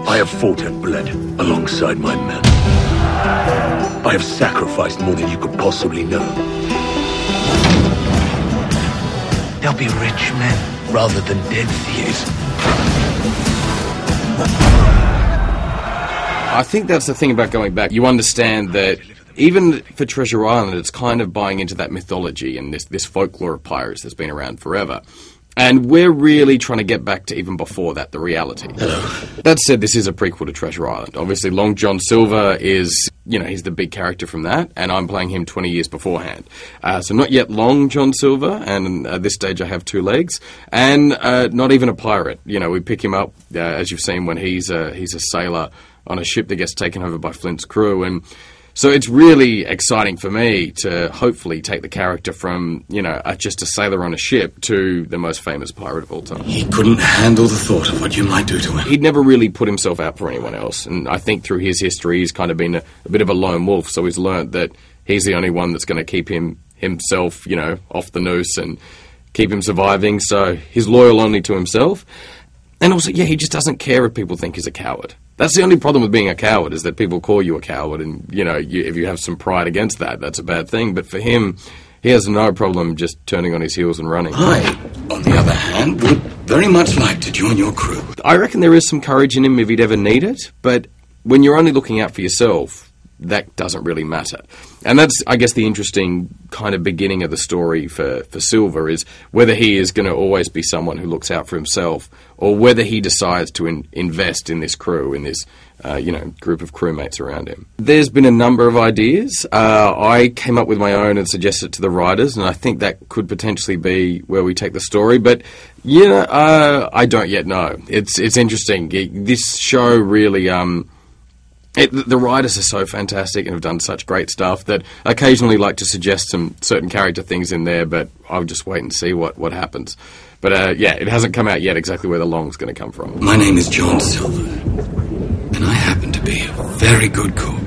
I have fought and bled alongside my men. I have sacrificed more than you could possibly know. They'll be rich men rather than dead thieves. I think that's the thing about going back. You understand that even for Treasure Island, it's kind of buying into that mythology and this folklore of pirates that's been around forever. And we're really trying to get back to even before that, the reality. Hello. That said, this is a prequel to Treasure Island. Obviously, Long John Silver is, he's the big character from that, and I'm playing him 20 years beforehand. So not yet Long John Silver, and at this stage I have 2 legs, and not even a pirate. We pick him up, as you've seen, when he's a sailor on a ship that gets taken over by Flint's crew, and so it's really exciting for me to hopefully take the character from, just a sailor on a ship to the most famous pirate of all time. He couldn't handle the thought of what you might do to him. He'd never really put himself out for anyone else, and I think through his history he's kind of been a bit of a lone wolf, so he's learnt that he's the only one that's going to keep himself, off the noose and keep him surviving, so he's loyal only to himself. And also, he just doesn't care if people think he's a coward. That's the only problem with being a coward, is that people call you a coward, and, if you have some pride against that, that's a bad thing. But for him, he has no problem just turning on his heels and running. I, on the other hand, would very much like to join your crew. I reckon there is some courage in him if he'd ever need it, but when you're only looking out for yourself, that doesn't really matter. And that's, I guess, the interesting kind of beginning of the story for Silver, is whether he is going to always be someone who looks out for himself, or whether he decides to invest in this crew, in this group of crewmates around him. There's been a number of ideas. I came up with my own and suggested it to the writers, and I think that could potentially be where we take the story, but I don't yet know. It's interesting. This show really... the writers are so fantastic and have done such great stuff that I occasionally like to suggest some certain character things in there, but I'll just wait and see what happens. But it hasn't come out yet exactly where the Long's going to come from. My name is John Silver, and I happen to be a very good cook.